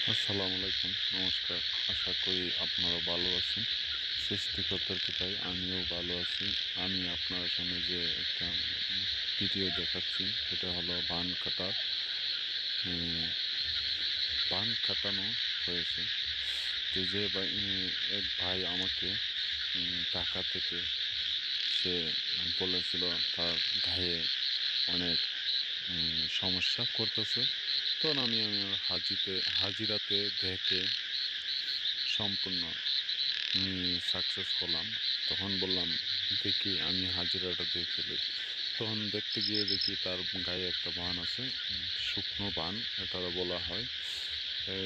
আসসালামু আলাইকুম, নমস্কার। আশা করি আপনারা ভালো আছেন। সৃষ্টিকর্তার কৃপায় আমিও ভালো আছি। আমি আপনার সামনে যে একটা ভিডিও দেখাচ্ছি, এটা হলো ধান কাটার। উম, ধান কাটানো হয়েছে। তো যে এক ভাই আমাকে ঢাকা থেকে সে বলেছিল তার গায়ে অনেক সমস্যা করতেছে। তখন আমি ওর হাজিরাতে দেখে সম্পূর্ণ সাকসেস হলাম। তখন বললাম, দেখি আমি হাজিরাটা দেখে লই। তখন দেখতে গিয়ে দেখি তার গায়ে একটা বান আছে, শুকনো বান এটা বলা হয়। এ,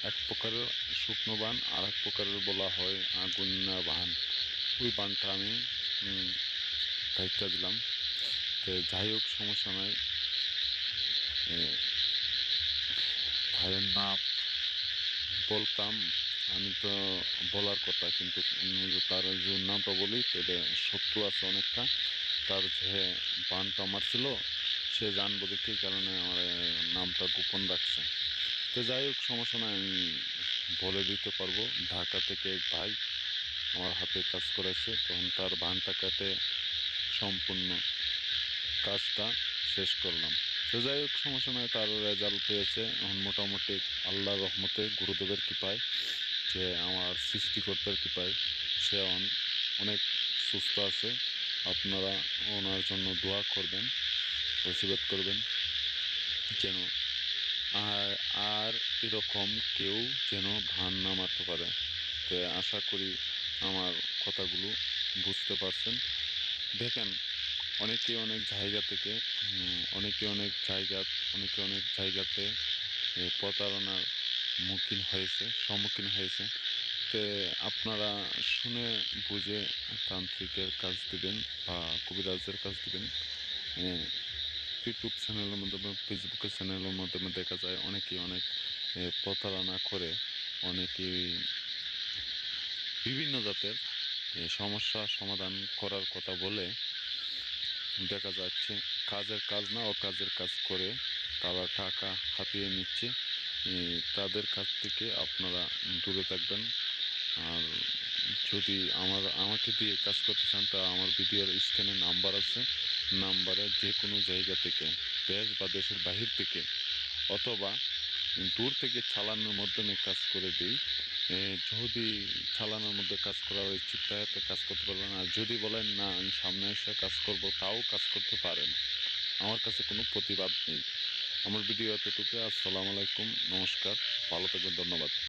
এক প্রকারের শুকনো বান, আর এক প্রকারের বলা হয় আগুন্না বান। ওই বানটা আমি দায়িত্ব দিলাম। তো যাই হোক, সমস্যা নাই। এ, ভাইয়ের নাম বলতাম আমি তো, বলার কথা, কিন্তু তার যে নামটা বলি তাহলে শত্রু আছে অনেকটা। তার যে বানটা মারছিল সে জানবো দেখি, এই কারণে আমার নামটা গোপন রাখছে। তো যাই হোক, সমস্যা নাই, আমি বলে দিতে পারবো। ঢাকা থেকে এক ভাই আমার হাতে কাজ করেছে, তখন তার বানটা কাটে সম্পূর্ণ কাজটা শেষ করলাম। তো যাই হোক, সমস্যা নয়, তার রেজাল্ট পেয়েছে এখন মোটামুটি। আল্লাহর রহমতে, গুরুদেবের কৃপায়, যে আমার সৃষ্টিকর্তার কৃপায় সে অনেক সুস্থ আছে। আপনারা ওনার জন্য দোয়া করবেন, আশীর্বাদ করবেন যেন আর আর এরকম কেউ যেন ধান না মারতে পারে। তো আশা করি আমার কথাগুলো বুঝতে পারছেন। দেখেন, অনেকে অনেক জায়গা থেকে অনেকে অনেক জায়গাতে প্রতারণার সম্মুখীন হয়েছে। তে আপনারা শুনে বুঝে তান্ত্রিকের কাজ দিবেন বা কবিরাজের কাজ দিবেন। ইউটিউব চ্যানেলের মাধ্যমে, ফেসবুকের চ্যানেলের মাধ্যমে দেখা যায় অনেকেই অনেক প্রতারণা করে। অনেকেই বিভিন্ন জাতের সমস্যা সমাধান করার কথা বলে দেখা যাচ্ছে কাজের কাজ না অকাজের কাজ করে তারা টাকা হাতিয়ে নিচ্ছে। তাদের কাছ থেকে আপনারা দূরে থাকবেন। আর যদি আমাকে দিয়ে কাজ করতে চান, তা আমার ভিডিওর স্ক্রিনে নাম্বার আছে। নাম্বারে যে কোনো জায়গা থেকে, দেশ বা দেশের বাহির থেকে, অথবা দূর থেকে চালানোর মাধ্যমে কাজ করে দিই। যদি চালানোর মধ্যে কাজ করার ইচ্ছুক থাকে তো কাজ করতে পারবেন, আর যদি বলেন না আমি সামনে এসে কাজ করব, তাও কাজ করতে পারেন। আমার কাছে কোনো প্রতিবাদ নেই। আমার ভিডিও এতটুকু। আসসালামু আলাইকুম, নমস্কার, ভালো থাকবেন, ধন্যবাদ।